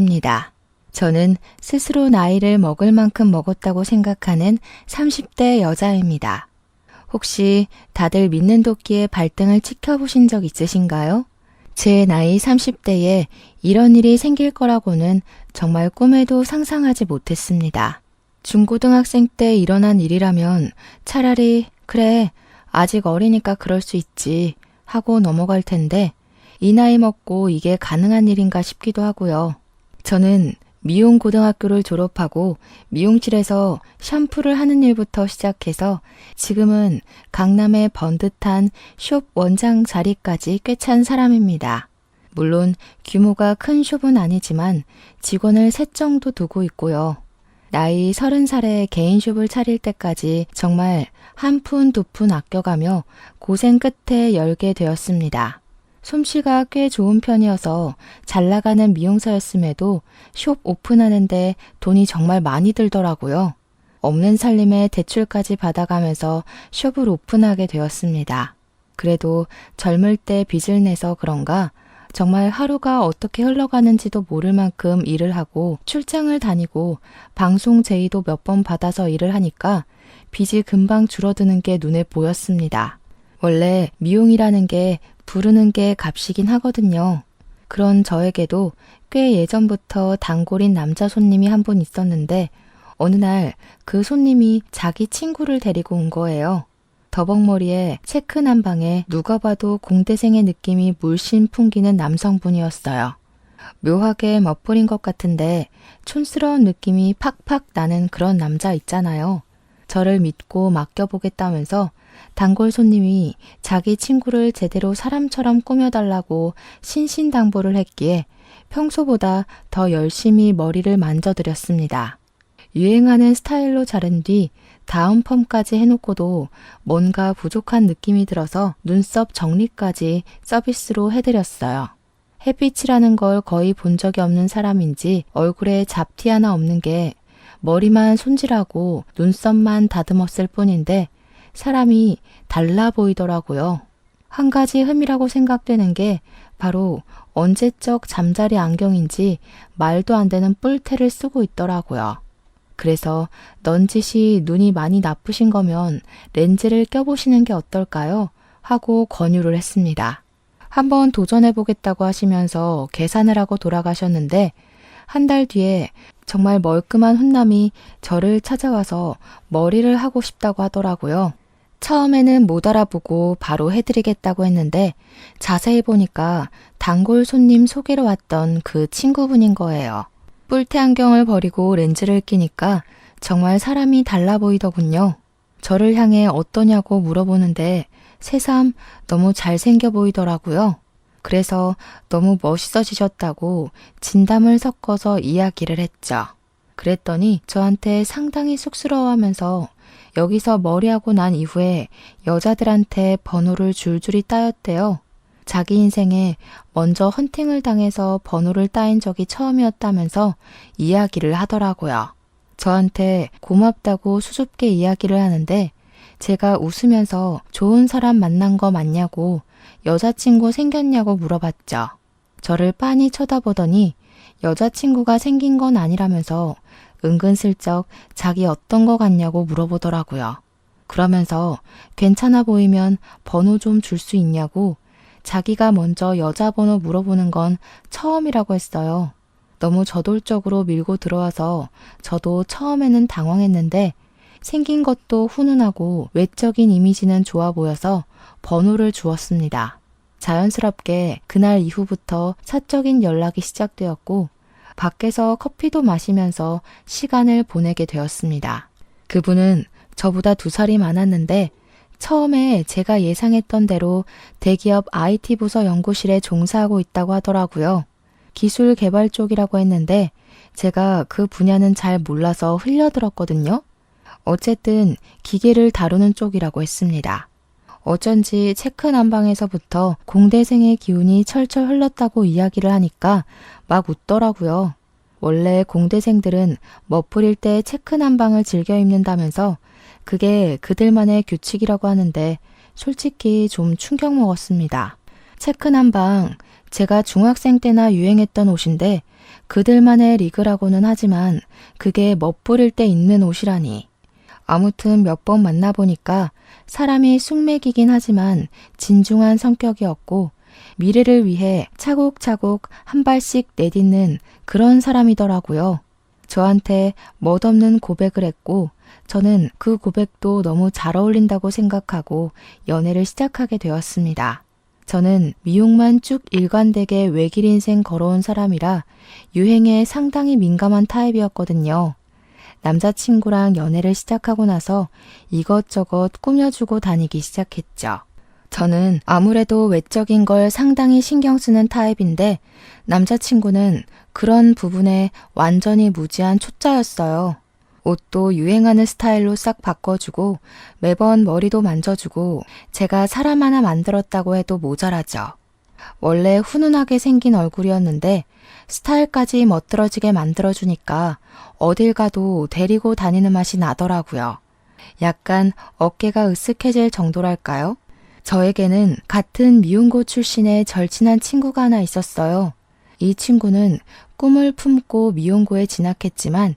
입니다. 저는 스스로 나이를 먹을 만큼 먹었다고 생각하는 30대 여자입니다. 혹시 다들 믿는 도끼의 발등을 찍혀보신 적 있으신가요? 제 나이 30대에 이런 일이 생길 거라고는 정말 꿈에도 상상하지 못했습니다. 중고등학생 때 일어난 일이라면 차라리 그래, 아직 어리니까 그럴 수 있지 하고 넘어갈 텐데 이 나이 먹고 이게 가능한 일인가 싶기도 하고요. 저는 미용고등학교를 졸업하고 미용실에서 샴푸를 하는 일부터 시작해서 지금은 강남의 번듯한 숍 원장 자리까지 꽤 찬 사람입니다. 물론 규모가 큰 숍은 아니지만 직원을 3 정도 두고 있고요. 나이 30살에 개인 숍을 차릴 때까지 정말 한 푼 두 푼 아껴가며 고생 끝에 열게 되었습니다. 솜씨가 꽤 좋은 편이어서 잘 나가는 미용사였음에도 숍 오픈하는데 돈이 정말 많이 들더라고요. 없는 살림에 대출까지 받아가면서 숍을 오픈하게 되었습니다. 그래도 젊을 때 빚을 내서 그런가 정말 하루가 어떻게 흘러가는지도 모를 만큼 일을 하고 출장을 다니고 방송 제의도 몇 번 받아서 일을 하니까 빚이 금방 줄어드는 게 눈에 보였습니다. 원래 미용이라는 게 부르는 게 값이긴 하거든요. 그런 저에게도 꽤 예전부터 단골인 남자 손님이 한 분 있었는데 어느 날 그 손님이 자기 친구를 데리고 온 거예요. 더벅머리에 체크 남방에 누가 봐도 공대생의 느낌이 물씬 풍기는 남성분이었어요. 묘하게 멋부린 것 같은데 촌스러운 느낌이 팍팍 나는 그런 남자 있잖아요. 저를 믿고 맡겨보겠다면서 단골 손님이 자기 친구를 제대로 사람처럼 꾸며달라고 신신당부를 했기에 평소보다 더 열심히 머리를 만져드렸습니다. 유행하는 스타일로 자른 뒤 다운 펌까지 해놓고도 뭔가 부족한 느낌이 들어서 눈썹 정리까지 서비스로 해드렸어요. 햇빛이라는 걸 거의 본 적이 없는 사람인지 얼굴에 잡티 하나 없는 게 머리만 손질하고 눈썹만 다듬었을 뿐인데 사람이 달라 보이더라고요. 한 가지 흠이라고 생각되는 게 바로 언제적 잠자리 안경인지 말도 안 되는 뿔테를 쓰고 있더라고요. 그래서 넌지시 눈이 많이 나쁘신 거면 렌즈를 껴보시는 게 어떨까요? 하고 권유를 했습니다. 한번 도전해보겠다고 하시면서 계산을 하고 돌아가셨는데 한 달 뒤에 정말 멀끔한 훈남이 저를 찾아와서 머리를 하고 싶다고 하더라고요. 처음에는 못 알아보고 바로 해드리겠다고 했는데 자세히 보니까 단골 손님 소개로 왔던 그 친구분인 거예요. 뿔테 안경을 버리고 렌즈를 끼니까 정말 사람이 달라 보이더군요. 저를 향해 어떠냐고 물어보는데 새삼 너무 잘생겨 보이더라고요. 그래서 너무 멋있어지셨다고 진담을 섞어서 이야기를 했죠. 그랬더니 저한테 상당히 쑥스러워하면서 여기서 머리하고 난 이후에 여자들한테 번호를 줄줄이 따였대요. 자기 인생에 먼저 헌팅을 당해서 번호를 따인 적이 처음이었다면서 이야기를 하더라고요. 저한테 고맙다고 수줍게 이야기를 하는데 제가 웃으면서 좋은 사람 만난 거 맞냐고 여자친구 생겼냐고 물어봤죠. 저를 빤히 쳐다보더니 여자친구가 생긴 건 아니라면서 은근슬쩍 자기 어떤 거 같냐고 물어보더라고요. 그러면서 괜찮아 보이면 번호 좀 줄 수 있냐고 자기가 먼저 여자 번호 물어보는 건 처음이라고 했어요. 너무 저돌적으로 밀고 들어와서 저도 처음에는 당황했는데 생긴 것도 훈훈하고 외적인 이미지는 좋아 보여서 번호를 주었습니다. 자연스럽게 그날 이후부터 사적인 연락이 시작되었고 밖에서 커피도 마시면서 시간을 보내게 되었습니다. 그분은 저보다 2살이 많았는데 처음에 제가 예상했던 대로 대기업 IT 부서 연구실에 종사하고 있다고 하더라고요. 기술 개발 쪽이라고 했는데 제가 그 분야는 잘 몰라서 흘려들었거든요. 어쨌든 기계를 다루는 쪽이라고 했습니다. 어쩐지 체크 난방에서부터 공대생의 기운이 철철 흘렀다고 이야기를 하니까 막 웃더라고요. 원래 공대생들은 멋부릴 때 체크 난방을 즐겨 입는다면서 그게 그들만의 규칙이라고 하는데 솔직히 좀 충격 먹었습니다. 체크 난방, 제가 중학생 때나 유행했던 옷인데 그들만의 리그라고는 하지만 그게 멋부릴 때 입는 옷이라니. 아무튼 몇 번 만나보니까 사람이 쑥맥이긴 하지만 진중한 성격이었고 미래를 위해 차곡차곡 한 발씩 내딛는 그런 사람이더라고요. 저한테 멋없는 고백을 했고 저는 그 고백도 너무 잘 어울린다고 생각하고 연애를 시작하게 되었습니다. 저는 미용만 쭉 일관되게 외길 인생 걸어온 사람이라 유행에 상당히 민감한 타입이었거든요. 남자친구랑 연애를 시작하고 나서 이것저것 꾸며주고 다니기 시작했죠. 저는 아무래도 외적인 걸 상당히 신경 쓰는 타입인데 남자친구는 그런 부분에 완전히 무지한 초짜였어요. 옷도 유행하는 스타일로 싹 바꿔주고 매번 머리도 만져주고 제가 사람 하나 만들었다고 해도 모자라죠. 원래 훈훈하게 생긴 얼굴이었는데 스타일까지 멋들어지게 만들어주니까 어딜 가도 데리고 다니는 맛이 나더라고요. 약간 어깨가 으쓱해질 정도랄까요? 저에게는 같은 미용고 출신의 절친한 친구가 하나 있었어요. 이 친구는 꿈을 품고 미용고에 진학했지만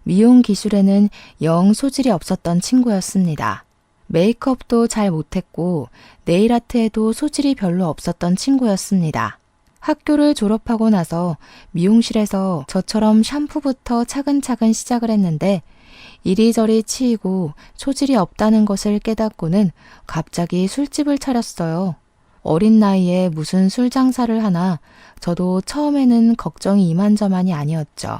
미용 기술에는 영 소질이 없었던 친구였습니다. 메이크업도 잘 못했고 네일 아트에도 소질이 별로 없었던 친구였습니다. 학교를 졸업하고 나서 미용실에서 저처럼 샴푸부터 차근차근 시작을 했는데 이리저리 치이고 소질이 없다는 것을 깨닫고는 갑자기 술집을 차렸어요. 어린 나이에 무슨 술 장사를 하나 저도 처음에는 걱정이 이만저만이 아니었죠.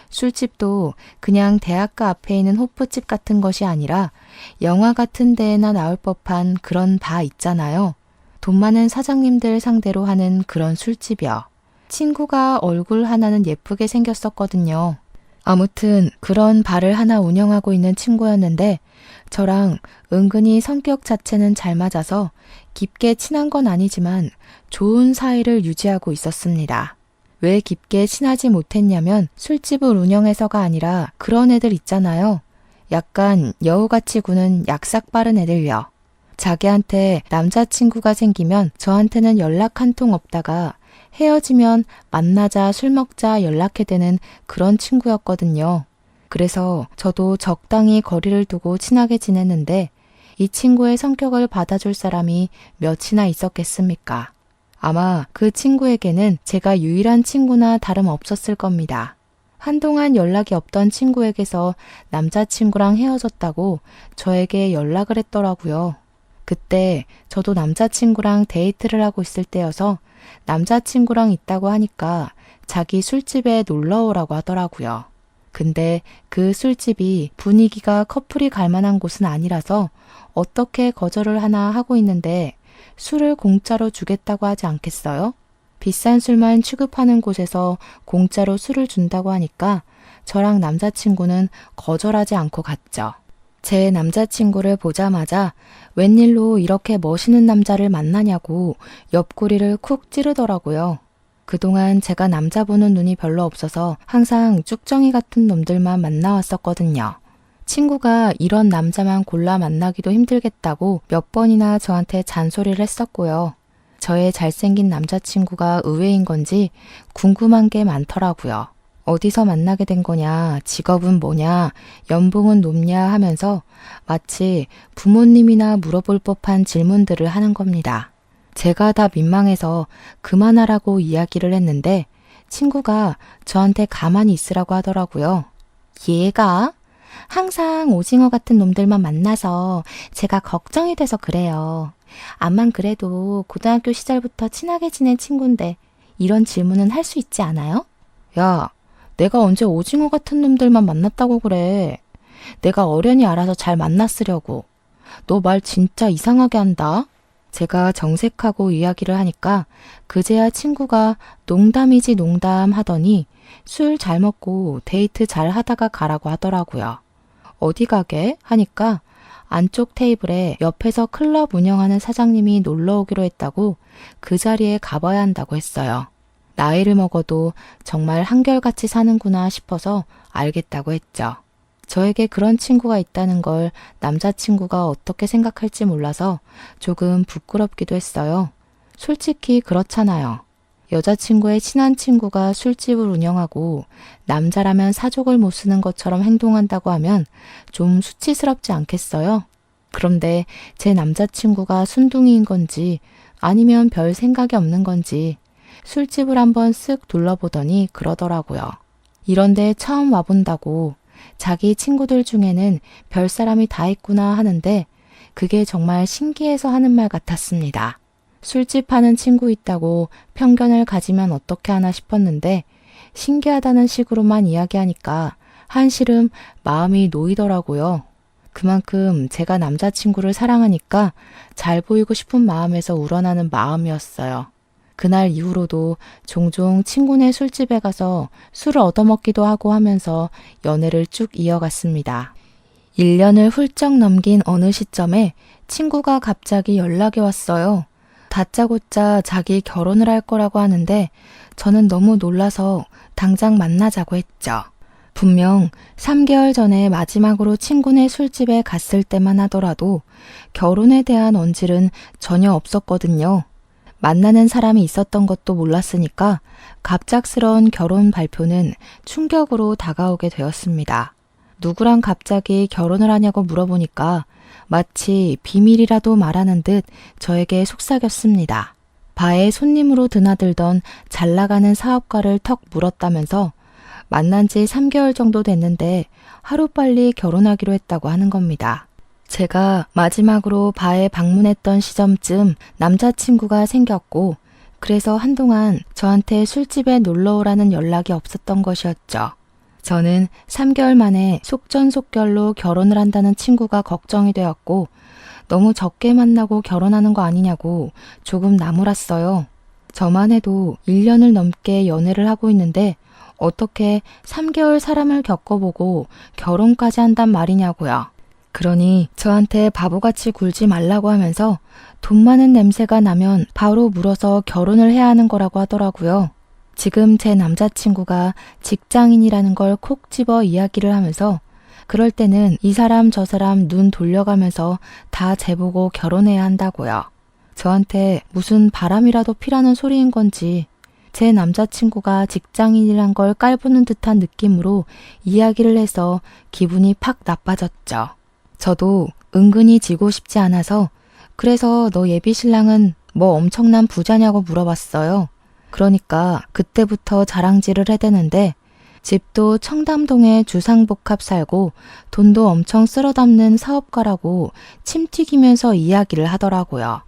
술집도 그냥 대학가 앞에 있는 호프집 같은 것이 아니라 영화 같은 데에나 나올 법한 그런 바 있잖아요. 돈 많은 사장님들 상대로 하는 그런 술집이요. 친구가 얼굴 하나는 예쁘게 생겼었거든요. 아무튼 그런 바를 하나 운영하고 있는 친구였는데 저랑 은근히 성격 자체는 잘 맞아서 깊게 친한 건 아니지만 좋은 사이를 유지하고 있었습니다. 왜 깊게 친하지 못했냐면 술집을 운영해서가 아니라 그런 애들 있잖아요. 약간 여우같이 구는 약삭 빠른 애들요. 자기한테 남자친구가 생기면 저한테는 연락 한 통 없다가 헤어지면 만나자 술 먹자 연락해대는 그런 친구였거든요. 그래서 저도 적당히 거리를 두고 친하게 지냈는데 이 친구의 성격을 받아줄 사람이 몇이나 있었겠습니까? 아마 그 친구에게는 제가 유일한 친구나 다름없었을 겁니다. 한동안 연락이 없던 친구에게서 남자친구랑 헤어졌다고 저에게 연락을 했더라고요. 그때 저도 남자친구랑 데이트를 하고 있을 때여서 남자친구랑 있다고 하니까 자기 술집에 놀러 오라고 하더라고요. 근데 그 술집이 분위기가 커플이 갈 만한 곳은 아니라서 어떻게 거절을 하나 하고 있는데 술을 공짜로 주겠다고 하지 않겠어요? 비싼 술만 취급하는 곳에서 공짜로 술을 준다고 하니까 저랑 남자친구는 거절하지 않고 갔죠. 제 남자친구를 보자마자 웬일로 이렇게 멋있는 남자를 만나냐고 옆구리를 쿡 찌르더라고요. 그동안 제가 남자 보는 눈이 별로 없어서 항상 쭉정이 같은 놈들만 만나왔었거든요. 친구가 이런 남자만 골라 만나기도 힘들겠다고 몇 번이나 저한테 잔소리를 했었고요. 저의 잘생긴 남자친구가 의외인 건지 궁금한 게 많더라고요. 어디서 만나게 된 거냐, 직업은 뭐냐, 연봉은 높냐 하면서 마치 부모님이나 물어볼 법한 질문들을 하는 겁니다. 제가 다 민망해서 그만하라고 이야기를 했는데 친구가 저한테 가만히 있으라고 하더라고요. 얘가 항상 오징어 같은 놈들만 만나서 제가 걱정이 돼서 그래요. 암만 그래도 고등학교 시절부터 친하게 지낸 친구인데 이런 질문은 할 수 있지 않아요? 야, 내가 언제 오징어 같은 놈들만 만났다고 그래. 내가 어련히 알아서 잘 만났으려고. 너 말 진짜 이상하게 한다. 제가 정색하고 이야기를 하니까 그제야 친구가 농담이지 농담 하더니 술 잘 먹고 데이트 잘 하다가 가라고 하더라고요. 어디 가게? 하니까 안쪽 테이블에 옆에서 클럽 운영하는 사장님이 놀러 오기로 했다고 그 자리에 가봐야 한다고 했어요. 나이를 먹어도 정말 한결같이 사는구나 싶어서 알겠다고 했죠. 저에게 그런 친구가 있다는 걸 남자친구가 어떻게 생각할지 몰라서 조금 부끄럽기도 했어요. 솔직히 그렇잖아요. 여자친구의 친한 친구가 술집을 운영하고 남자라면 사족을 못 쓰는 것처럼 행동한다고 하면 좀 수치스럽지 않겠어요? 그런데 제 남자친구가 순둥이인 건지 아니면 별 생각이 없는 건지 술집을 한번 쓱 둘러보더니 그러더라고요. 이런데 처음 와본다고 자기 친구들 중에는 별 사람이 다 있구나 하는데 그게 정말 신기해서 하는 말 같았습니다. 술집 하는 친구 있다고 편견을 가지면 어떻게 하나 싶었는데 신기하다는 식으로만 이야기하니까 한시름 마음이 놓이더라고요. 그만큼 제가 남자친구를 사랑하니까 잘 보이고 싶은 마음에서 우러나는 마음이었어요. 그날 이후로도 종종 친구네 술집에 가서 술을 얻어먹기도 하고 하면서 연애를 쭉 이어갔습니다. 1년을 훌쩍 넘긴 어느 시점에 친구가 갑자기 연락이 왔어요. 다짜고짜 자기 결혼을 할 거라고 하는데 저는 너무 놀라서 당장 만나자고 했죠. 분명 3개월 전에 마지막으로 친구네 술집에 갔을 때만 하더라도 결혼에 대한 언질은 전혀 없었거든요. 만나는 사람이 있었던 것도 몰랐으니까 갑작스러운 결혼 발표는 충격으로 다가오게 되었습니다. 누구랑 갑자기 결혼을 하냐고 물어보니까 마치 비밀이라도 말하는 듯 저에게 속삭였습니다. 바에 손님으로 드나들던 잘 나가는 사업가를 턱 물었다면서 만난 지 3개월 정도 됐는데 하루빨리 결혼하기로 했다고 하는 겁니다. 제가 마지막으로 바에 방문했던 시점쯤 남자친구가 생겼고 그래서 한동안 저한테 술집에 놀러 오라는 연락이 없었던 것이었죠. 저는 3개월 만에 속전속결로 결혼을 한다는 친구가 걱정이 되었고 너무 적게 만나고 결혼하는 거 아니냐고 조금 나무랐어요. 저만 해도 1년을 넘게 연애를 하고 있는데 어떻게 3개월 사람을 겪어보고 결혼까지 한단 말이냐고요. 그러니 저한테 바보같이 굴지 말라고 하면서 돈 많은 냄새가 나면 바로 물어서 결혼을 해야 하는 거라고 하더라고요. 지금 제 남자친구가 직장인이라는 걸 콕 집어 이야기를 하면서 그럴 때는 이 사람 저 사람 눈 돌려가면서 다 재보고 결혼해야 한다고요. 저한테 무슨 바람이라도 피라는 소리인 건지 제 남자친구가 직장인이란 걸 깔보는 듯한 느낌으로 이야기를 해서 기분이 팍 나빠졌죠. 저도 은근히 지고 싶지 않아서 그래서 너 예비 신랑은 뭐 엄청난 부자냐고 물어봤어요. 그러니까 그때부터 자랑질을 해대는데 집도 청담동에 주상복합 살고 돈도 엄청 쓸어 담는 사업가라고 침 튀기면서 이야기를 하더라고요.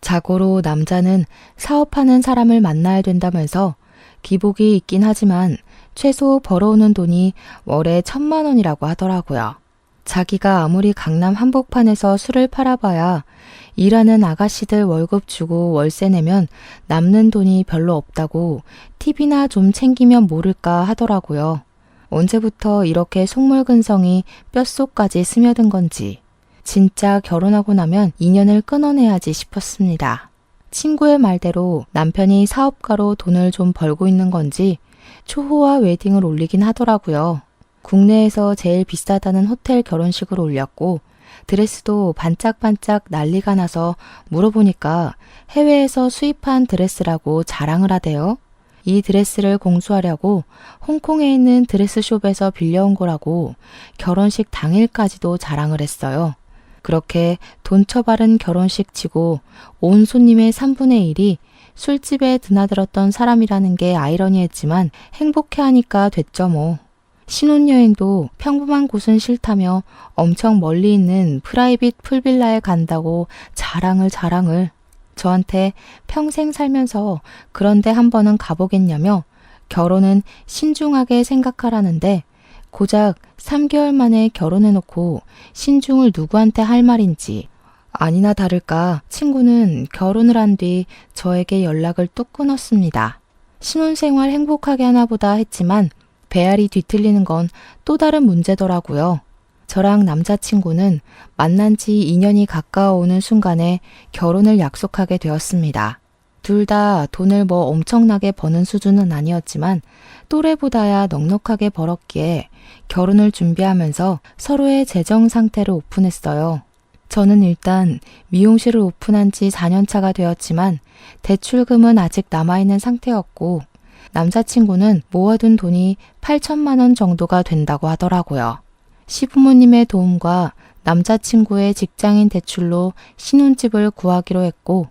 자고로 남자는 사업하는 사람을 만나야 된다면서 기복이 있긴 하지만 최소 벌어오는 돈이 월에 1,000만 원이라고 하더라고요. 자기가 아무리 강남 한복판에서 술을 팔아봐야 일하는 아가씨들 월급 주고 월세 내면 남는 돈이 별로 없다고 팁이나 좀 챙기면 모를까 하더라고요. 언제부터 이렇게 속물근성이 뼛속까지 스며든 건지 진짜 결혼하고 나면 인연을 끊어내야지 싶었습니다. 친구의 말대로 남편이 사업가로 돈을 좀 벌고 있는 건지 초호화 웨딩을 올리긴 하더라고요. 국내에서 제일 비싸다는 호텔 결혼식을 올렸고 드레스도 반짝반짝 난리가 나서 물어보니까 해외에서 수입한 드레스라고 자랑을 하대요. 이 드레스를 공수하려고 홍콩에 있는 드레스숍에서 빌려온 거라고 결혼식 당일까지도 자랑을 했어요. 그렇게 돈 처바른 결혼식 치고 온 손님의 3분의 1이 술집에 드나들었던 사람이라는 게 아이러니했지만 행복해하니까 됐죠 뭐. 신혼여행도 평범한 곳은 싫다며 엄청 멀리 있는 프라이빗 풀빌라에 간다고 자랑을 저한테 평생 살면서 그런데 한 번은 가보겠냐며 결혼은 신중하게 생각하라는데 고작 3개월 만에 결혼해놓고 신중을 누구한테 할 말인지 아니나 다를까 친구는 결혼을 한 뒤 저에게 연락을 뚝 끊었습니다. 신혼생활 행복하게 하나보다 했지만 배알이 뒤틀리는 건 또 다른 문제더라고요. 저랑 남자친구는 만난 지 2년이 가까워오는 순간에 결혼을 약속하게 되었습니다. 둘 다 돈을 뭐 엄청나게 버는 수준은 아니었지만 또래보다야 넉넉하게 벌었기에 결혼을 준비하면서 서로의 재정 상태를 오픈했어요. 저는 일단 미용실을 오픈한 지 4년 차가 되었지만 대출금은 아직 남아있는 상태였고 남자친구는 모아둔 돈이 8천만 원 정도가 된다고 하더라고요. 시부모님의 도움과 남자친구의 직장인 대출로 신혼집을 구하기로 했고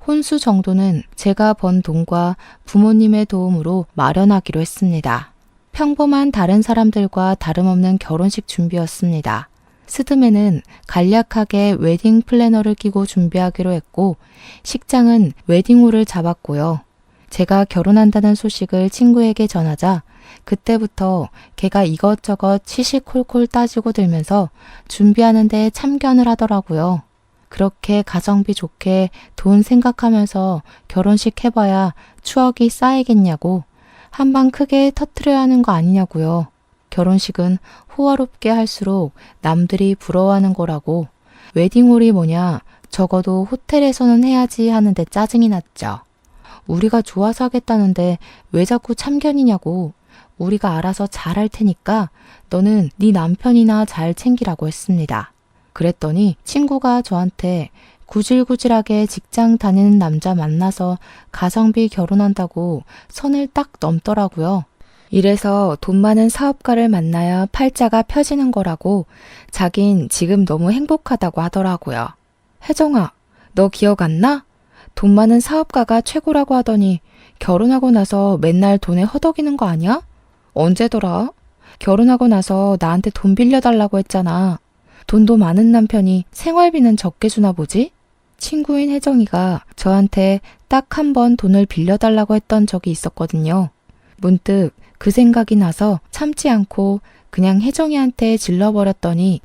혼수 정도는 제가 번 돈과 부모님의 도움으로 마련하기로 했습니다. 평범한 다른 사람들과 다름없는 결혼식 준비였습니다. 스드메는 간략하게 웨딩 플래너를 끼고 준비하기로 했고 식장은 웨딩홀을 잡았고요. 제가 결혼한다는 소식을 친구에게 전하자 그때부터 걔가 이것저것 시시콜콜 따지고 들면서 준비하는 데 참견을 하더라고요. 그렇게 가성비 좋게 돈 생각하면서 결혼식 해봐야 추억이 쌓이겠냐고 한방 크게 터트려야 하는 거 아니냐고요. 결혼식은 호화롭게 할수록 남들이 부러워하는 거라고 웨딩홀이 뭐냐 적어도 호텔에서는 해야지 하는데 짜증이 났죠. 우리가 좋아서 하겠다는데 왜 자꾸 참견이냐고 우리가 알아서 잘할 테니까 너는 네 남편이나 잘 챙기라고 했습니다. 그랬더니 친구가 저한테 구질구질하게 직장 다니는 남자 만나서 가성비 결혼한다고 선을 딱 넘더라고요. 이래서 돈 많은 사업가를 만나야 팔자가 펴지는 거라고 자긴 지금 너무 행복하다고 하더라고요. 혜정아, 너 기억 안 나? 돈 많은 사업가가 최고라고 하더니 결혼하고 나서 맨날 돈에 허덕이는 거 아니야? 언제더라? 결혼하고 나서 나한테 돈 빌려달라고 했잖아. 돈도 많은 남편이 생활비는 적게 주나 보지? 친구인 혜정이가 저한테 딱 한 번 돈을 빌려달라고 했던 적이 있었거든요. 문득 그 생각이 나서 참지 않고 그냥 혜정이한테 질러버렸더니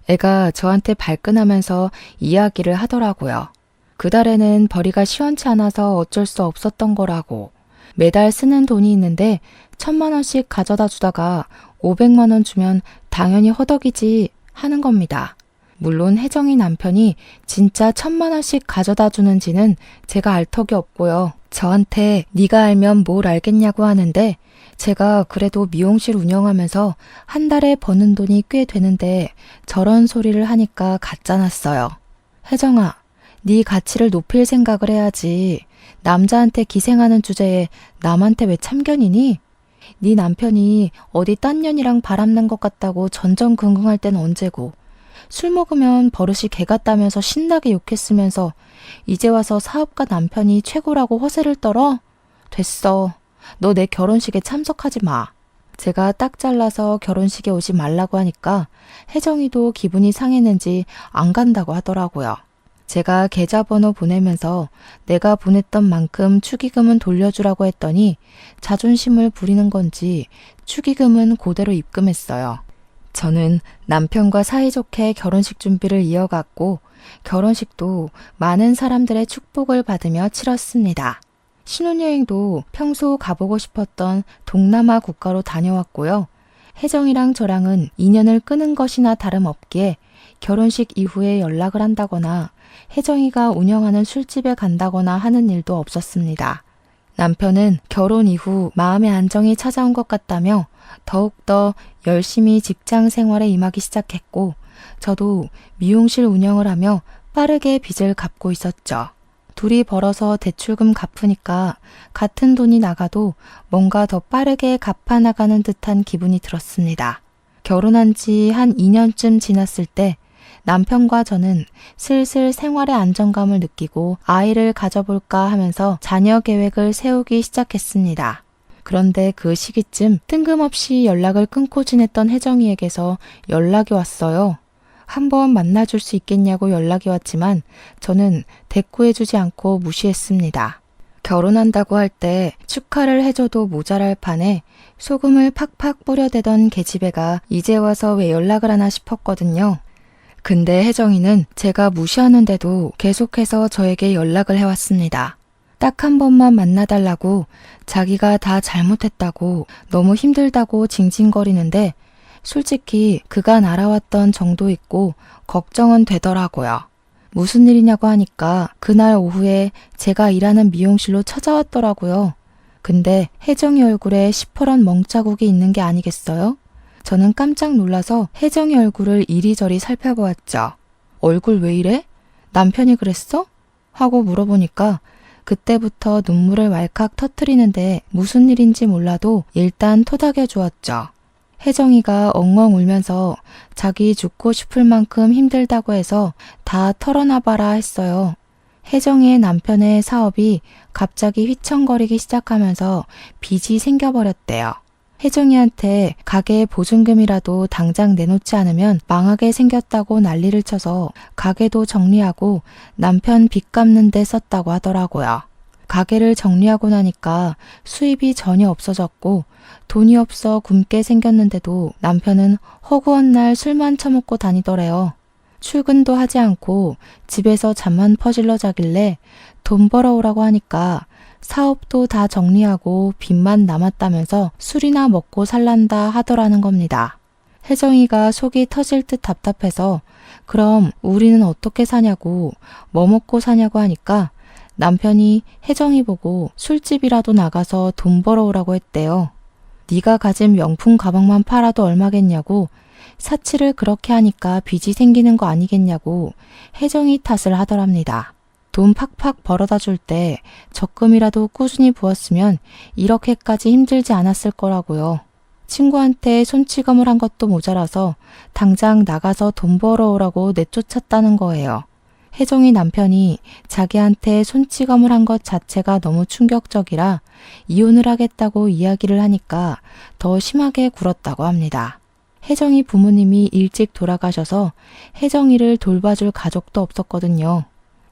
애가 저한테 발끈하면서 이야기를 하더라고요. 그달에는 벌이가 시원치 않아서 어쩔 수 없었던 거라고. 매달 쓰는 돈이 있는데 1,000만 원씩 가져다 주다가 500만 원 주면 당연히 허덕이지 하는 겁니다. 물론 혜정이 남편이 진짜 1,000만 원씩 가져다 주는지는 제가 알 턱이 없고요. 저한테 네가 알면 뭘 알겠냐고 하는데 제가 그래도 미용실 운영하면서 한 달에 버는 돈이 꽤 되는데 저런 소리를 하니까 가짜났어요. 혜정아, 네 가치를 높일 생각을 해야지. 남자한테 기생하는 주제에 남한테 왜 참견이니? 네 남편이 어디 딴 년이랑 바람난 것 같다고 전전긍긍할 때는 언제고 술 먹으면 버릇이 개 같다면서 신나게 욕했으면서 이제 와서 사업가 남편이 최고라고 허세를 떨어? 됐어. 너 내 결혼식에 참석하지 마. 제가 딱 잘라서 결혼식에 오지 말라고 하니까 혜정이도 기분이 상했는지 안 간다고 하더라고요. 제가 계좌번호 보내면서 내가 보냈던 만큼 축의금은 돌려주라고 했더니 자존심을 부리는 건지 축의금은 그대로 입금했어요. 저는 남편과 사이좋게 결혼식 준비를 이어갔고 결혼식도 많은 사람들의 축복을 받으며 치렀습니다. 신혼여행도 평소 가보고 싶었던 동남아 국가로 다녀왔고요. 혜정이랑 저랑은 인연을 끄는 것이나 다름없기에 결혼식 이후에 연락을 한다거나 혜정이가 운영하는 술집에 간다거나 하는 일도 없었습니다. 남편은 결혼 이후 마음의 안정이 찾아온 것 같다며 더욱더 열심히 직장 생활에 임하기 시작했고 저도 미용실 운영을 하며 빠르게 빚을 갚고 있었죠. 둘이 벌어서 대출금 갚으니까 같은 돈이 나가도 뭔가 더 빠르게 갚아나가는 듯한 기분이 들었습니다. 결혼한 지 한 2년쯤 지났을 때 남편과 저는 슬슬 생활의 안정감을 느끼고 아이를 가져볼까 하면서 자녀 계획을 세우기 시작했습니다. 그런데 그 시기쯤 뜬금없이 연락을 끊고 지냈던 혜정이에게서 연락이 왔어요. 한번 만나줄 수 있겠냐고 연락이 왔지만 저는 대꾸해주지 않고 무시했습니다. 결혼한다고 할 때 축하를 해줘도 모자랄 판에 소금을 팍팍 뿌려대던 계집애가 이제 와서 왜 연락을 하나 싶었거든요. 근데 혜정이는 제가 무시하는데도 계속해서 저에게 연락을 해왔습니다. 딱 한 번만 만나달라고 자기가 다 잘못했다고 너무 힘들다고 징징거리는데 솔직히 그간 알아왔던 정도 있고 걱정은 되더라고요. 무슨 일이냐고 하니까 그날 오후에 제가 일하는 미용실로 찾아왔더라고요. 근데 혜정이 얼굴에 시퍼런 멍자국이 있는 게 아니겠어요? 저는 깜짝 놀라서 혜정이 얼굴을 이리저리 살펴보았죠. 얼굴 왜 이래? 남편이 그랬어? 하고 물어보니까 그때부터 눈물을 왈칵 터뜨리는데 무슨 일인지 몰라도 일단 토닥여 주었죠. 혜정이가 엉엉 울면서 자기 죽고 싶을 만큼 힘들다고 해서 다 털어놔봐라 했어요. 혜정이의 남편의 사업이 갑자기 휘청거리기 시작하면서 빚이 생겨버렸대요. 혜정이한테 가게 보증금이라도 당장 내놓지 않으면 망하게 생겼다고 난리를 쳐서 가게도 정리하고 남편 빚 갚는 데 썼다고 하더라고요. 가게를 정리하고 나니까 수입이 전혀 없어졌고 돈이 없어 굶게 생겼는데도 남편은 허구한 날 술만 처먹고 다니더래요. 출근도 하지 않고 집에서 잠만 퍼질러 자길래 돈 벌어오라고 하니까 사업도 다 정리하고 빚만 남았다면서 술이나 먹고 살란다 하더라는 겁니다. 혜정이가 속이 터질 듯 답답해서 그럼 우리는 어떻게 사냐고 뭐 먹고 사냐고 하니까 남편이 혜정이 보고 술집이라도 나가서 돈 벌어오라고 했대요. 네가 가진 명품 가방만 팔아도 얼마겠냐고 사치를 그렇게 하니까 빚이 생기는 거 아니겠냐고 혜정이 탓을 하더랍니다. 돈 팍팍 벌어다 줄 때 적금이라도 꾸준히 부었으면 이렇게까지 힘들지 않았을 거라고요. 친구한테 손찌검을 한 것도 모자라서 당장 나가서 돈 벌어오라고 내쫓았다는 거예요. 혜정이 남편이 자기한테 손찌검을 한 것 자체가 너무 충격적이라 이혼을 하겠다고 이야기를 하니까 더 심하게 굴었다고 합니다. 혜정이 부모님이 일찍 돌아가셔서 혜정이를 돌봐줄 가족도 없었거든요.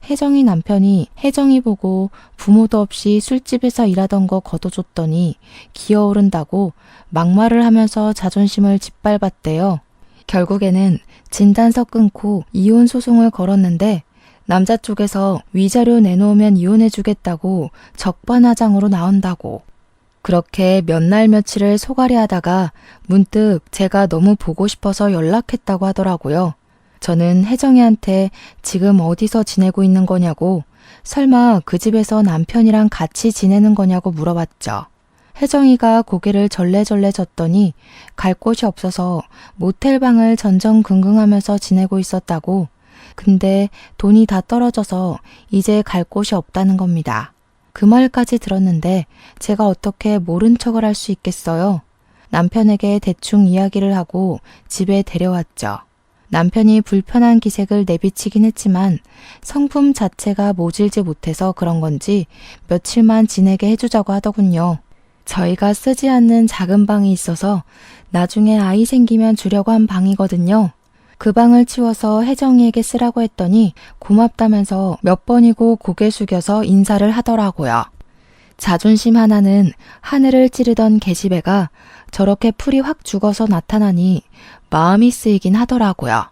혜정이 남편이 혜정이 보고 부모도 없이 술집에서 일하던 거 거둬줬더니 기어오른다고 막말을 하면서 자존심을 짓밟았대요. 결국에는 진단서 끊고 이혼 소송을 걸었는데 남자 쪽에서 위자료 내놓으면 이혼해주겠다고 적반하장으로 나온다고. 그렇게 몇 날 며칠을 소갈이 하다가 문득 제가 너무 보고 싶어서 연락했다고 하더라고요. 저는 혜정이한테 지금 어디서 지내고 있는 거냐고, 설마 그 집에서 남편이랑 같이 지내는 거냐고 물어봤죠. 혜정이가 고개를 절레절레 졌더니 갈 곳이 없어서 모텔 방을 전전긍긍하면서 지내고 있었다고. 근데 돈이 다 떨어져서 이제 갈 곳이 없다는 겁니다. 그 말까지 들었는데 제가 어떻게 모른 척을 할 수 있겠어요? 남편에게 대충 이야기를 하고 집에 데려왔죠. 남편이 불편한 기색을 내비치긴 했지만 성품 자체가 모질지 못해서 그런 건지 며칠만 지내게 해주자고 하더군요. 저희가 쓰지 않는 작은 방이 있어서 나중에 아이 생기면 주려고 한 방이거든요. 그 방을 치워서 혜정이에게 쓰라고 했더니 고맙다면서 몇 번이고 고개 숙여서 인사를 하더라고요. 자존심 하나는 하늘을 찌르던 계집애가 저렇게 풀이 확 죽어서 나타나니 마음이 쓰이긴 하더라고요.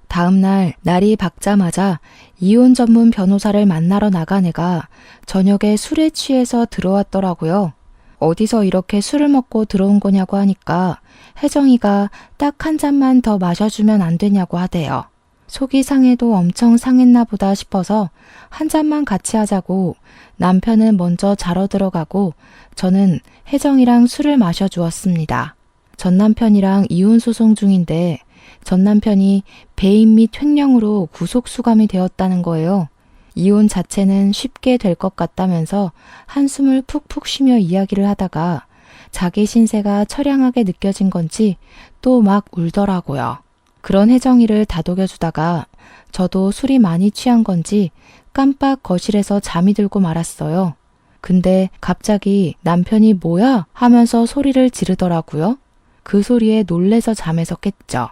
다음 날 날이 밝자마자 이혼 전문 변호사를 만나러 나간 애가 저녁에 술에 취해서 들어왔더라고요. 어디서 이렇게 술을 먹고 들어온 거냐고 하니까 혜정이가 딱 한 잔만 더 마셔주면 안 되냐고 하대요. 속이 상해도 엄청 상했나 보다 싶어서 한 잔만 같이 하자고 남편은 먼저 자러 들어가고 저는 혜정이랑 술을 마셔주었습니다. 전 남편이랑 이혼 소송 중인데 전 남편이 배임 및 횡령으로 구속 수감이 되었다는 거예요. 이혼 자체는 쉽게 될 것 같다면서 한숨을 푹푹 쉬며 이야기를 하다가 자기 신세가 처량하게 느껴진 건지 또 막 울더라고요. 그런 혜정이를 다독여주다가 저도 술이 많이 취한 건지 깜빡 거실에서 잠이 들고 말았어요. 근데 갑자기 남편이 뭐야? 하면서 소리를 지르더라고요. 그 소리에 놀래서 잠에서 깼죠.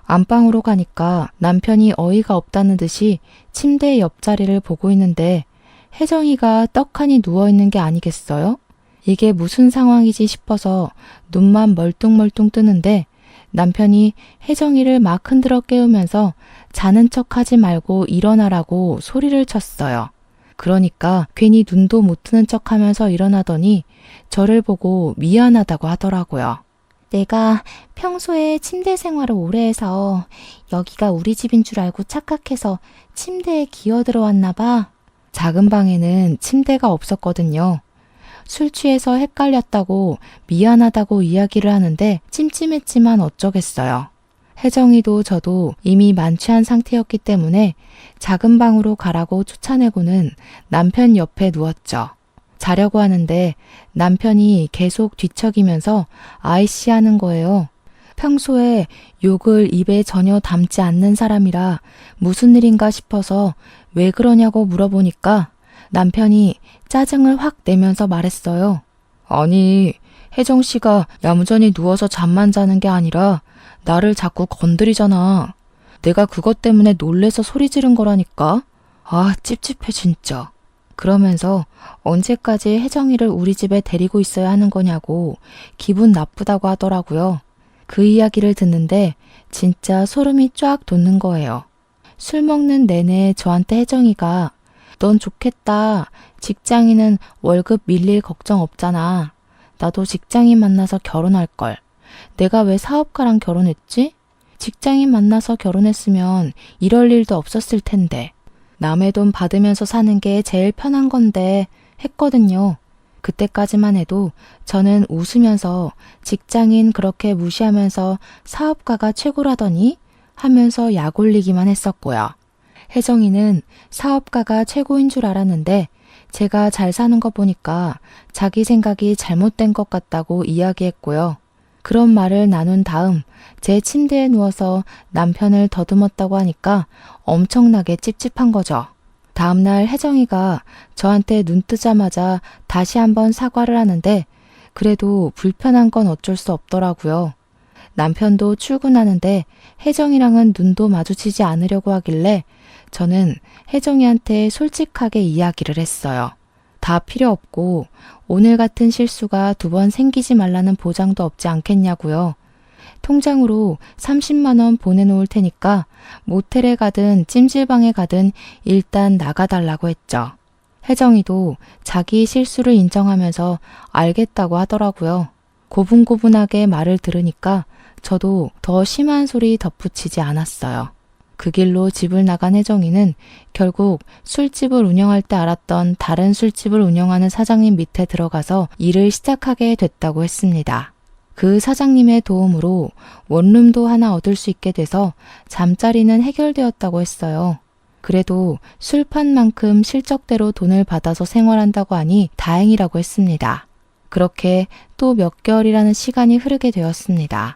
안방으로 가니까 남편이 어이가 없다는 듯이 침대 옆자리를 보고 있는데 혜정이가 떡하니 누워있는 게 아니겠어요? 이게 무슨 상황이지 싶어서 눈만 멀뚱멀뚱 뜨는데 남편이 혜정이를 막 흔들어 깨우면서 자는 척하지 말고 일어나라고 소리를 쳤어요. 그러니까 괜히 눈도 못 뜨는 척하면서 일어나더니 저를 보고 미안하다고 하더라고요. 내가 평소에 침대 생활을 오래 해서 여기가 우리 집인 줄 알고 착각해서 침대에 기어 들어왔나 봐. 작은 방에는 침대가 없었거든요. 술 취해서 헷갈렸다고 미안하다고 이야기를 하는데 찜찜했지만 어쩌겠어요. 혜정이도 저도 이미 만취한 상태였기 때문에 작은 방으로 가라고 쫓아내고는 남편 옆에 누웠죠. 자려고 하는데 남편이 계속 뒤척이면서 아이씨 하는 거예요. 평소에 욕을 입에 전혀 담지 않는 사람이라 무슨 일인가 싶어서 왜 그러냐고 물어보니까 남편이 짜증을 확 내면서 말했어요. 아니, 혜정 씨가 야무전히 누워서 잠만 자는 게 아니라 나를 자꾸 건드리잖아. 내가 그것 때문에 놀래서 소리 지른 거라니까. 아, 찝찝해 진짜. 그러면서 언제까지 혜정이를 우리 집에 데리고 있어야 하는 거냐고 기분 나쁘다고 하더라고요. 그 이야기를 듣는데 진짜 소름이 쫙 돋는 거예요. 술 먹는 내내 저한테 혜정이가 넌 좋겠다. 직장인은 월급 밀릴 걱정 없잖아. 나도 직장인 만나서 결혼할걸. 내가 왜 사업가랑 결혼했지? 직장인 만나서 결혼했으면 이럴 일도 없었을 텐데. 남의 돈 받으면서 사는 게 제일 편한 건데 했거든요. 그때까지만 해도 저는 웃으면서 직장인 그렇게 무시하면서 사업가가 최고라더니 하면서 약 올리기만 했었고요. 혜정이는 사업가가 최고인 줄 알았는데 제가 잘 사는 거 보니까 자기 생각이 잘못된 것 같다고 이야기했고요. 그런 말을 나눈 다음 제 침대에 누워서 남편을 더듬었다고 하니까 엄청나게 찝찝한 거죠. 다음날 혜정이가 저한테 눈 뜨자마자 다시 한번 사과를 하는데 그래도 불편한 건 어쩔 수 없더라고요. 남편도 출근하는데 혜정이랑은 눈도 마주치지 않으려고 하길래 저는 혜정이한테 솔직하게 이야기를 했어요. 다 필요 없고 오늘 같은 실수가 2번 생기지 말라는 보장도 없지 않겠냐고요. 통장으로 30만 원 보내놓을 테니까 모텔에 가든 찜질방에 가든 일단 나가달라고 했죠. 혜정이도 자기 실수를 인정하면서 알겠다고 하더라고요. 고분고분하게 말을 들으니까 저도 더 심한 소리 덧붙이지 않았어요. 그 길로 집을 나간 혜정이는 결국 술집을 운영할 때 알았던 다른 술집을 운영하는 사장님 밑에 들어가서 일을 시작하게 됐다고 했습니다. 그 사장님의 도움으로 원룸도 하나 얻을 수 있게 돼서 잠자리는 해결되었다고 했어요. 그래도 술판만큼 실적대로 돈을 받아서 생활한다고 하니 다행이라고 했습니다. 그렇게 또 몇 개월이라는 시간이 흐르게 되었습니다.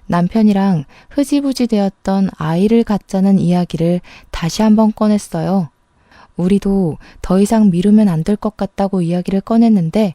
남편이랑 흐지부지 되었던 아이를 갖자는 이야기를 다시 한번 꺼냈어요. 우리도 더 이상 미루면 안 될 것 같다고 이야기를 꺼냈는데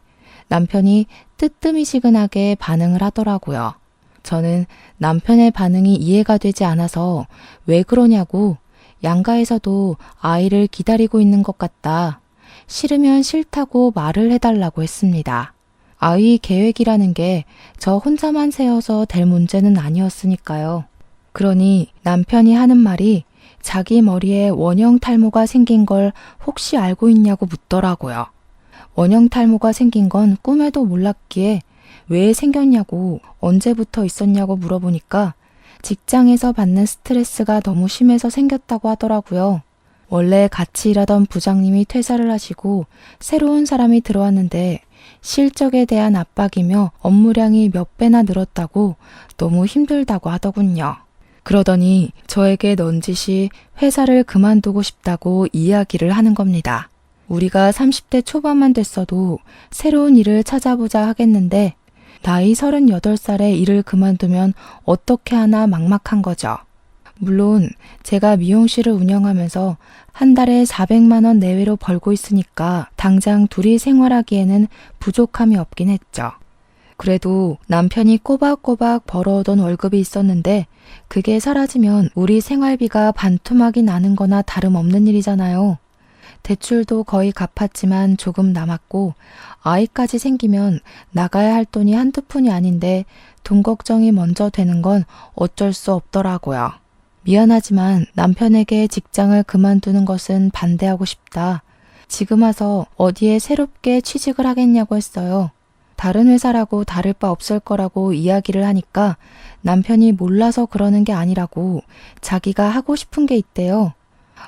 남편이 뜨뜨미시근하게 반응을 하더라고요. 저는 남편의 반응이 이해가 되지 않아서 왜 그러냐고 양가에서도 아이를 기다리고 있는 것 같다. 싫으면 싫다고 말을 해달라고 했습니다. 아이 계획이라는 게 저 혼자만 세워서 될 문제는 아니었으니까요. 그러니 남편이 하는 말이 자기 머리에 원형 탈모가 생긴 걸 혹시 알고 있냐고 묻더라고요. 원형 탈모가 생긴 건 꿈에도 몰랐기에 왜 생겼냐고 언제부터 있었냐고 물어보니까 직장에서 받는 스트레스가 너무 심해서 생겼다고 하더라고요. 원래 같이 일하던 부장님이 퇴사를 하시고 새로운 사람이 들어왔는데 실적에 대한 압박이며 업무량이 몇 배나 늘었다고 너무 힘들다고 하더군요. 그러더니 저에게 넌지시 회사를 그만두고 싶다고 이야기를 하는 겁니다. 우리가 30대 초반만 됐어도 새로운 일을 찾아보자 하겠는데 나이 38살에 일을 그만두면 어떻게 하나 막막한 거죠. 물론 제가 미용실을 운영하면서 한 달에 400만 원 내외로 벌고 있으니까 당장 둘이 생활하기에는 부족함이 없긴 했죠. 그래도 남편이 꼬박꼬박 벌어오던 월급이 있었는데 그게 사라지면 우리 생활비가 반토막이 나는 거나 다름없는 일이잖아요. 대출도 거의 갚았지만 조금 남았고 아이까지 생기면 나가야 할 돈이 한두 푼이 아닌데 돈 걱정이 먼저 되는 건 어쩔 수 없더라고요. 미안하지만 남편에게 직장을 그만두는 것은 반대하고 싶다. 지금 와서 어디에 새롭게 취직을 하겠냐고 했어요. 다른 회사라고 다를 바 없을 거라고 이야기를 하니까 남편이 몰라서 그러는 게 아니라고 자기가 하고 싶은 게 있대요.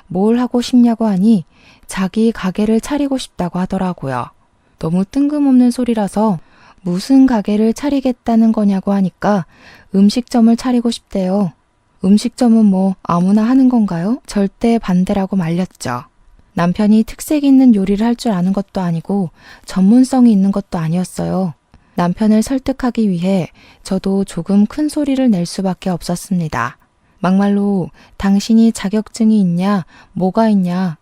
뭘 하고 싶냐고 하니 자기 가게를 차리고 싶다고 하더라고요. 너무 뜬금없는 소리라서 무슨 가게를 차리겠다는 거냐고 하니까 음식점을 차리고 싶대요. 음식점은 뭐 아무나 하는 건가요? 절대 반대라고 말렸죠. 남편이 특색 있는 요리를 할 줄 아는 것도 아니고 전문성이 있는 것도 아니었어요. 남편을 설득하기 위해 저도 조금 큰 소리를 낼 수밖에 없었습니다. 막말로 당신이 자격증이 있냐, 뭐가 있냐,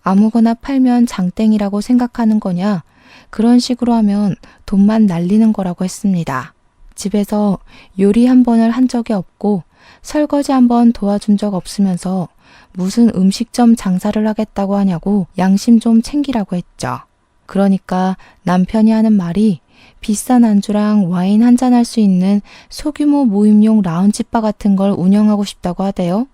아무거나 팔면 장땡이라고 생각하는 거냐, 그런 식으로 하면 돈만 날리는 거라고 했습니다. 집에서 요리 한 번을 한 적이 없고 설거지 한 번 도와준 적 없으면서 무슨 음식점 장사를 하겠다고 하냐고 양심 좀 챙기라고 했죠. 그러니까 남편이 하는 말이 비싼 안주랑 와인 한잔 할 수 있는 소규모 모임용 라운지바 같은 걸 운영하고 싶다고 하대요.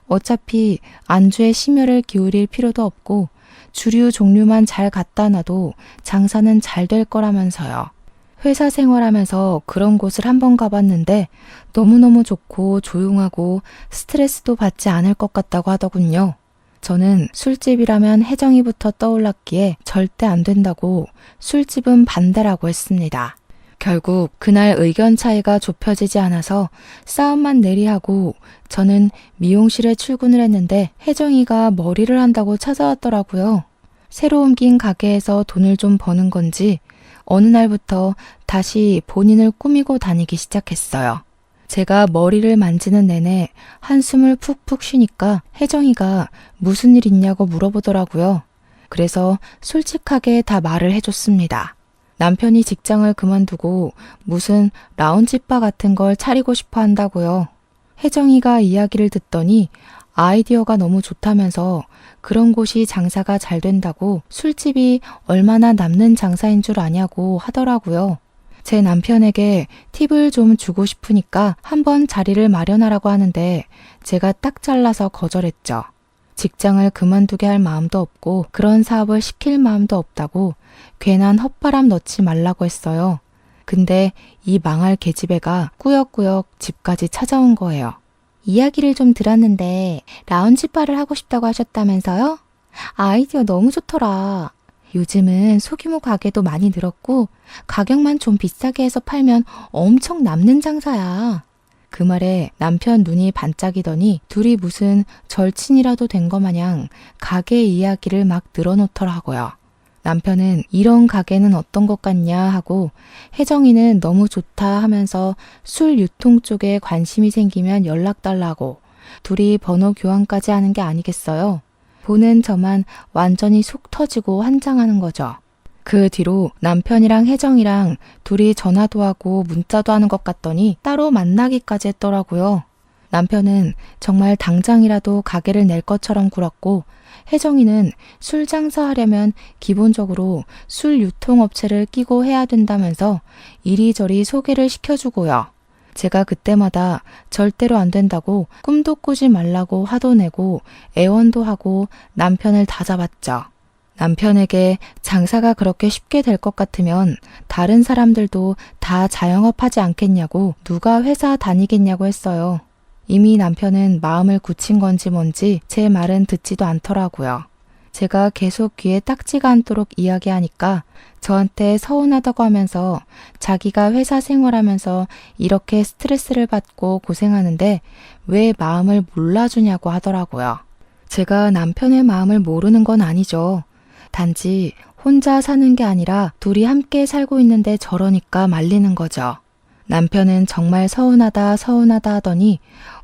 어차피 안주에 심혈을 기울일 필요도 없고 주류 종류만 잘 갖다 놔도 장사는 잘 될 거라면서요. 회사 생활하면서 그런 곳을 한번 가봤는데 너무너무 좋고 조용하고 스트레스도 받지 않을 것 같다고 하더군요. 저는 술집이라면 혜정이부터 떠올랐기에 절대 안 된다고 술집은 반대라고 했습니다. 결국 그날 의견 차이가 좁혀지지 않아서 싸움만 내리하고 저는 미용실에 출근을 했는데 혜정이가 머리를 한다고 찾아왔더라고요. 새로 옮긴 가게에서 돈을 좀 버는 건지 어느 날부터 다시 본인을 꾸미고 다니기 시작했어요. 제가 머리를 만지는 내내 한숨을 푹푹 쉬니까 혜정이가 무슨 일 있냐고 물어보더라고요. 그래서 솔직하게 다 말을 해줬습니다. 남편이 직장을 그만두고 무슨 라운지바 같은 걸 차리고 싶어 한다고요. 혜정이가 이야기를 듣더니 아이디어가 너무 좋다면서 그런 곳이 장사가 잘 된다고 술집이 얼마나 남는 장사인 줄 아냐고 하더라고요. 제 남편에게 팁을 좀 주고 싶으니까 한번 자리를 마련하라고 하는데 제가 딱 잘라서 거절했죠. 직장을 그만두게 할 마음도 없고 그런 사업을 시킬 마음도 없다고 괜한 헛바람 넣지 말라고 했어요. 근데 이 망할 계집애가 꾸역꾸역 집까지 찾아온 거예요. 이야기를 좀 들었는데 라운지바를 하고 싶다고 하셨다면서요? 아이디어 너무 좋더라. 요즘은 소규모 가게도 많이 늘었고 가격만 좀 비싸게 해서 팔면 엄청 남는 장사야. 그 말에 남편 눈이 반짝이더니 둘이 무슨 절친이라도 된 거 마냥 가게 이야기를 막 늘어놓더라고요. 남편은 이런 가게는 어떤 것 같냐 하고 혜정이는 너무 좋다 하면서 술 유통 쪽에 관심이 생기면 연락 달라고 둘이 번호 교환까지 하는 게 아니겠어요? 보는 저만 완전히 속 터지고 환장하는 거죠. 그 뒤로 남편이랑 혜정이랑 둘이 전화도 하고 문자도 하는 것 같더니 따로 만나기까지 했더라고요. 남편은 정말 당장이라도 가게를 낼 것처럼 굴었고 혜정이는 술 장사하려면 기본적으로 술 유통업체를 끼고 해야 된다면서 이리저리 소개를 시켜주고요. 제가 그때마다 절대로 안 된다고 꿈도 꾸지 말라고 화도 내고 애원도 하고 남편을 다잡았죠. 남편에게 장사가 그렇게 쉽게 될 것 같으면 다른 사람들도 다 자영업하지 않겠냐고 누가 회사 다니겠냐고 했어요. 이미 남편은 마음을 굳힌 건지 뭔지 제 말은 듣지도 않더라고요. 제가 계속 귀에 딱지가 않도록 이야기하니까 저한테 서운하다고 하면서 자기가 회사 생활하면서 이렇게 스트레스를 받고 고생하는데 왜 마음을 몰라주냐고 하더라고요. 제가 남편의 마음을 모르는 건 아니죠. 단지 혼자 사는 게 아니라 둘이 함께 살고 있는데 저러니까 말리는 거죠. 남편은 정말 서운하다 하더니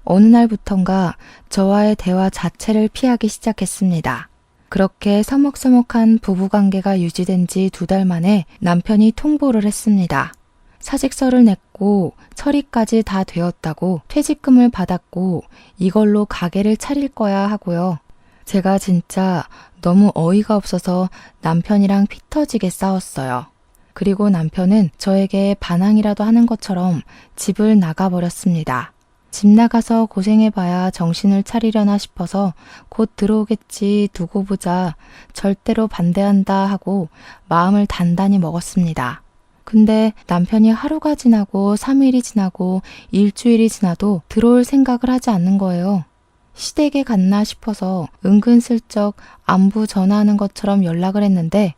어느 날부턴가 저와의 대화 자체를 피하기 시작했습니다. 그렇게 서먹서먹한 부부관계가 유지된 지 2달 만에 남편이 통보를 했습니다. 사직서를 냈고 처리까지 다 되었다고 퇴직금을 받았고 이걸로 가게를 차릴 거야 하고요. 제가 진짜 너무 어이가 없어서 남편이랑 피 터지게 싸웠어요. 그리고 남편은 저에게 반항이라도 하는 것처럼 집을 나가버렸습니다. 집 나가서 고생해봐야 정신을 차리려나 싶어서 곧 들어오겠지 두고 보자 절대로 반대한다 하고 마음을 단단히 먹었습니다. 근데 남편이 하루가 지나고 3일이 지나고 일주일이 지나도 들어올 생각을 하지 않는 거예요. 시댁에 갔나 싶어서 은근슬쩍 안부 전화하는 것처럼 연락을 했는데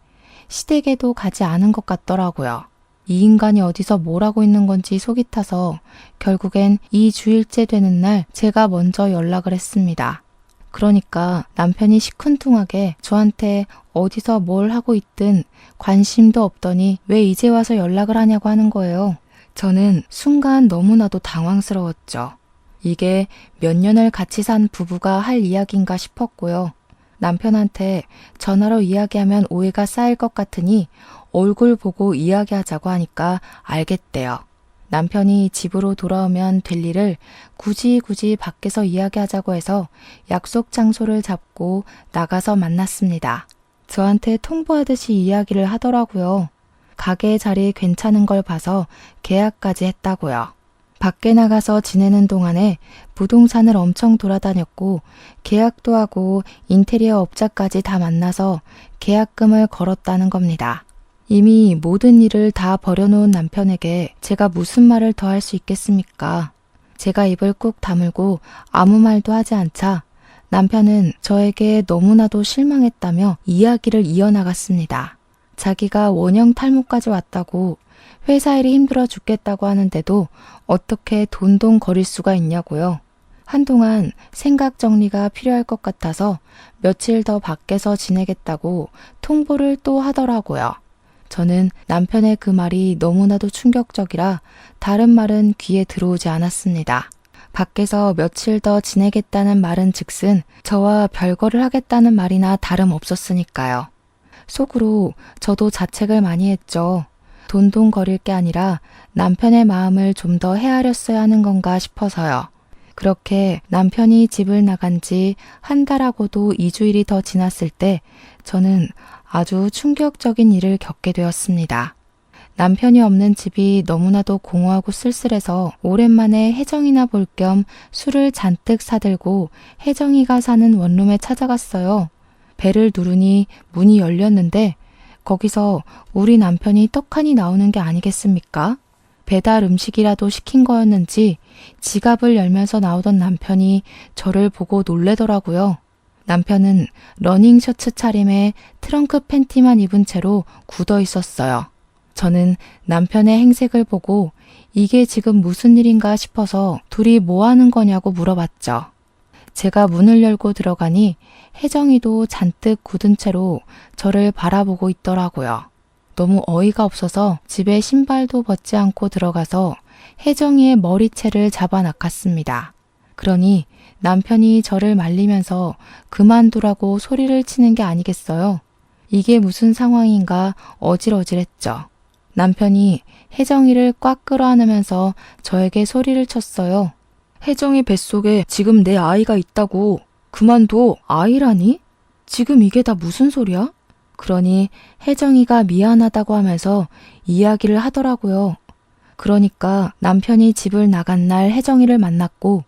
시댁에도 가지 않은 것 같더라고요. 이 인간이 어디서 뭘 하고 있는 건지 속이 타서 결국엔 2주일째 되는 날 제가 먼저 연락을 했습니다. 그러니까 남편이 시큰둥하게 저한테 어디서 뭘 하고 있든 관심도 없더니 왜 이제 와서 연락을 하냐고 하는 거예요. 저는 순간 너무나도 당황스러웠죠. 이게 몇 년을 같이 산 부부가 할 이야기인가 싶었고요. 남편한테 전화로 이야기하면 오해가 쌓일 것 같으니 얼굴 보고 이야기하자고 하니까 알겠대요. 남편이 집으로 돌아오면 될 일을 굳이 밖에서 이야기하자고 해서 약속 장소를 잡고 나가서 만났습니다. 저한테 통보하듯이 이야기를 하더라고요. 가게 자리 괜찮은 걸 봐서 계약까지 했다고요. 밖에 나가서 지내는 동안에 부동산을 엄청 돌아다녔고 계약도 하고 인테리어 업자까지 다 만나서 계약금을 걸었다는 겁니다. 이미 모든 일을 다 버려놓은 남편에게 제가 무슨 말을 더 할 수 있겠습니까? 제가 입을 꾹 다물고 아무 말도 하지 않자 남편은 저에게 너무나도 실망했다며 이야기를 이어나갔습니다. 자기가 원형 탈모까지 왔다고 회사 일이 힘들어 죽겠다고 하는데도 어떻게 돈돈거릴 수가 있냐고요. 한동안 생각 정리가 필요할 것 같아서 며칠 더 밖에서 지내겠다고 통보를 또 하더라고요. 저는 남편의 그 말이 너무나도 충격적이라 다른 말은 귀에 들어오지 않았습니다. 밖에서 며칠 더 지내겠다는 말은 즉슨 저와 별거를 하겠다는 말이나 다름없었으니까요. 속으로 저도 자책을 많이 했죠. 돈돈거릴 게 아니라 남편의 마음을 좀 더 헤아렸어야 하는 건가 싶어서요. 그렇게 남편이 집을 나간 지 한 달하고도 2주일이 더 지났을 때 저는 아주 충격적인 일을 겪게 되었습니다. 남편이 없는 집이 너무나도 공허하고 쓸쓸해서 오랜만에 혜정이나 볼 겸 술을 잔뜩 사들고 혜정이가 사는 원룸에 찾아갔어요. 벨을 누르니 문이 열렸는데 거기서 우리 남편이 떡하니 나오는 게 아니겠습니까? 배달 음식이라도 시킨 거였는지 지갑을 열면서 나오던 남편이 저를 보고 놀래더라고요. 남편은 러닝 셔츠 차림에 트렁크 팬티만 입은 채로 굳어 있었어요. 저는 남편의 행색을 보고 이게 지금 무슨 일인가 싶어서 둘이 뭐 하는 거냐고 물어봤죠. 제가 문을 열고 들어가니 혜정이도 잔뜩 굳은 채로 저를 바라보고 있더라고요. 너무 어이가 없어서 집에 신발도 벗지 않고 들어가서 혜정이의 머리채를 잡아 낚았습니다. 그러니 남편이 저를 말리면서 그만두라고 소리를 치는 게 아니겠어요. 이게 무슨 상황인가 어질어질했죠. 남편이 혜정이를 꽉 끌어안으면서 저에게 소리를 쳤어요. 혜정이 뱃속에 지금 내 아이가 있다고. 그만둬. 아이라니? 지금 이게 다 무슨 소리야? 그러니 혜정이가 미안하다고 하면서 이야기를 하더라고요. 그러니까 남편이 집을 나간 날 혜정이를 만났고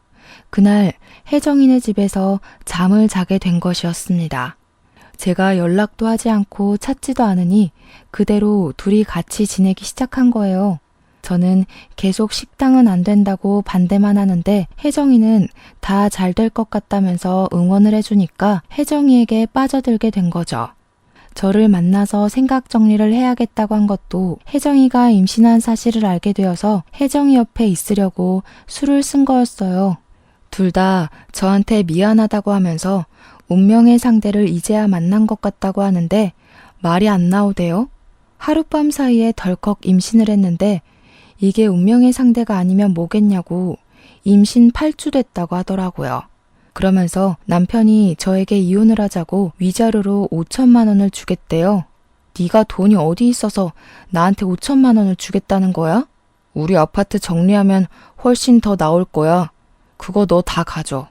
그날 혜정이네 집에서 잠을 자게 된 것이었습니다. 제가 연락도 하지 않고 찾지도 않으니 그대로 둘이 같이 지내기 시작한 거예요. 저는 계속 식당은 안 된다고 반대만 하는데 혜정이는 다 잘 될 것 같다면서 응원을 해주니까 혜정이에게 빠져들게 된 거죠. 저를 만나서 생각 정리를 해야겠다고 한 것도 혜정이가 임신한 사실을 알게 되어서 혜정이 옆에 있으려고 술을 쓴 거였어요. 둘 다 저한테 미안하다고 하면서 운명의 상대를 이제야 만난 것 같다고 하는데 말이 안 나오대요. 하룻밤 사이에 덜컥 임신을 했는데 이게 운명의 상대가 아니면 뭐겠냐고 임신 8주 됐다고 하더라고요. 그러면서 남편이 저에게 이혼을 하자고 위자료로 5천만 원을 주겠대요. 네가 돈이 어디 있어서 나한테 5천만 원을 주겠다는 거야? 우리 아파트 정리하면 훨씬 더 나올 거야. 그거 너 다 가져.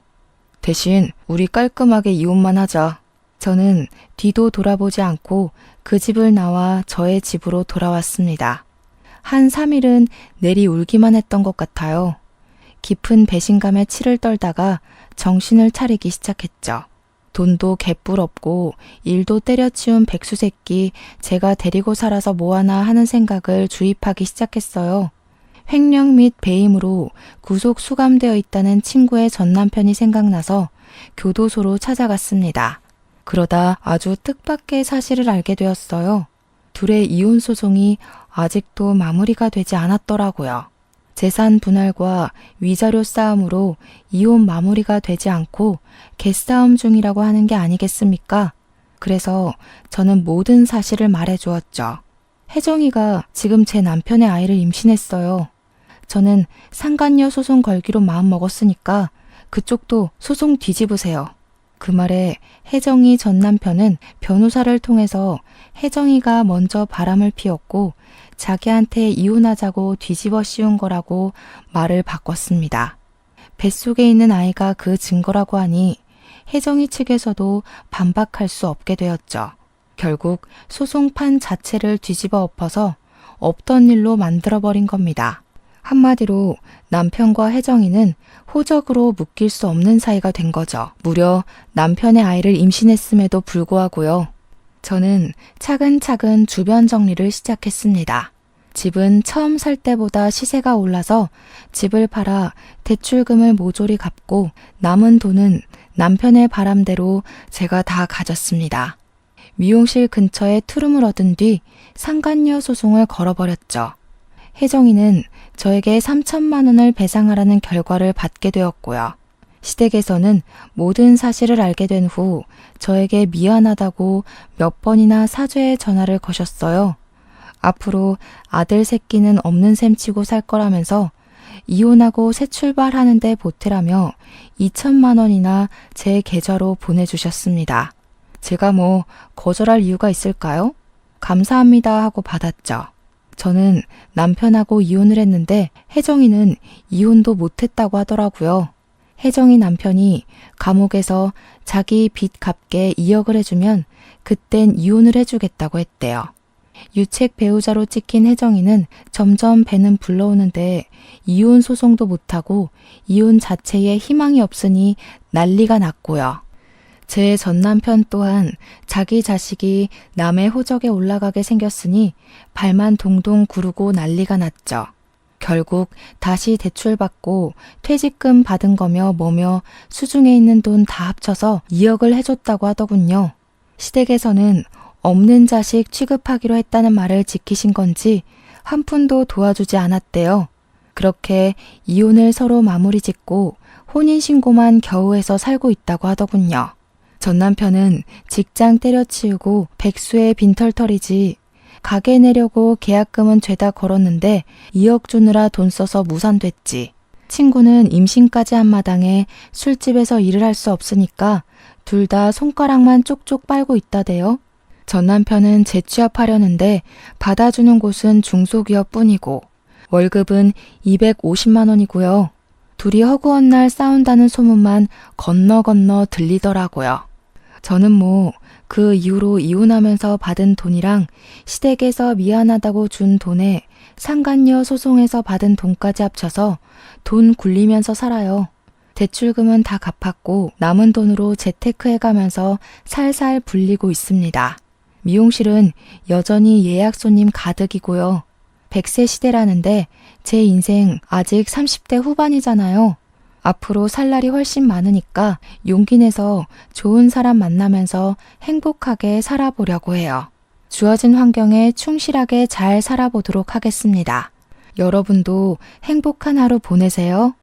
대신 우리 깔끔하게 이혼만 하자. 저는 뒤도 돌아보지 않고 그 집을 나와 저의 집으로 돌아왔습니다. 한 3일은 내리 울기만 했던 것 같아요. 깊은 배신감에 치를 떨다가 정신을 차리기 시작했죠. 돈도 개뿔 없고 일도 때려치운 백수새끼 제가 데리고 살아서 뭐하나 하는 생각을 주입하기 시작했어요. 횡령 및 배임으로 구속 수감되어 있다는 친구의 전남편이 생각나서 교도소로 찾아갔습니다. 그러다 아주 뜻밖의 사실을 알게 되었어요. 둘의 이혼 소송이 아직도 마무리가 되지 않았더라고요. 재산 분할과 위자료 싸움으로 이혼 마무리가 되지 않고 개싸움 중이라고 하는 게 아니겠습니까? 그래서 저는 모든 사실을 말해주었죠. 혜정이가 지금 제 남편의 아이를 임신했어요. 저는 상간녀 소송 걸기로 마음먹었으니까 그쪽도 소송 뒤집으세요. 그 말에 혜정이 전 남편은 변호사를 통해서 혜정이가 먼저 바람을 피웠고 자기한테 이혼하자고 뒤집어 씌운 거라고 말을 바꿨습니다. 뱃속에 있는 아이가 그 증거라고 하니 혜정이 측에서도 반박할 수 없게 되었죠. 결국 소송판 자체를 뒤집어 엎어서 없던 일로 만들어버린 겁니다. 한마디로 남편과 혜정이는 호적으로 묶일 수 없는 사이가 된 거죠. 무려 남편의 아이를 임신했음에도 불구하고요. 저는 차근차근 주변 정리를 시작했습니다. 집은 처음 살 때보다 시세가 올라서 집을 팔아 대출금을 모조리 갚고 남은 돈은 남편의 바람대로 제가 다 가졌습니다. 미용실 근처에 투룸을 얻은 뒤 상간녀 소송을 걸어버렸죠. 혜정이는 저에게 3천만 원을 배상하라는 결과를 받게 되었고요. 시댁에서는 모든 사실을 알게 된 후 저에게 미안하다고 몇 번이나 사죄의 전화를 거셨어요. 앞으로 아들 새끼는 없는 셈 치고 살 거라면서 이혼하고 새 출발하는데 보태라며 2천만 원이나 제 계좌로 보내주셨습니다. 제가 뭐 거절할 이유가 있을까요? 감사합니다 하고 받았죠. 저는 남편하고 이혼을 했는데 혜정이는 이혼도 못했다고 하더라고요. 혜정이 남편이 감옥에서 자기 빚 갚게 2억을 해주면 그땐 이혼을 해주겠다고 했대요. 유책 배우자로 찍힌 혜정이는 점점 배는 불러오는데 이혼 소송도 못하고 이혼 자체에 희망이 없으니 난리가 났고요. 제 전남편 또한 자기 자식이 남의 호적에 올라가게 생겼으니 발만 동동 구르고 난리가 났죠. 결국 다시 대출받고 퇴직금 받은 거며 뭐며 수중에 있는 돈 다 합쳐서 2억을 해줬다고 하더군요. 시댁에서는 없는 자식 취급하기로 했다는 말을 지키신 건지 한 푼도 도와주지 않았대요. 그렇게 이혼을 서로 마무리 짓고 혼인신고만 겨우 해서 살고 있다고 하더군요. 전 남편은 직장 때려치우고 백수의 빈털털이지 가게 내려고 계약금은 죄다 걸었는데 2억 주느라 돈 써서 무산됐지. 친구는 임신까지 한 마당에 술집에서 일을 할 수 없으니까 둘 다 손가락만 쪽쪽 빨고 있다대요. 전 남편은 재취업하려는데 받아주는 곳은 중소기업뿐이고 월급은 250만 원이고요. 둘이 허구한 날 싸운다는 소문만 건너 들리더라고요. 저는 뭐 그 이후로 이혼하면서 받은 돈이랑 시댁에서 미안하다고 준 돈에 상간녀 소송에서 받은 돈까지 합쳐서 돈 굴리면서 살아요. 대출금은 다 갚았고 남은 돈으로 재테크해가면서 살살 불리고 있습니다. 미용실은 여전히 예약 손님 가득이고요. 100세 시대라는데 제 인생 아직 30대 후반이잖아요. 앞으로 살 날이 훨씬 많으니까 용기 내서 좋은 사람 만나면서 행복하게 살아보려고 해요. 주어진 환경에 충실하게 잘 살아보도록 하겠습니다. 여러분도 행복한 하루 보내세요.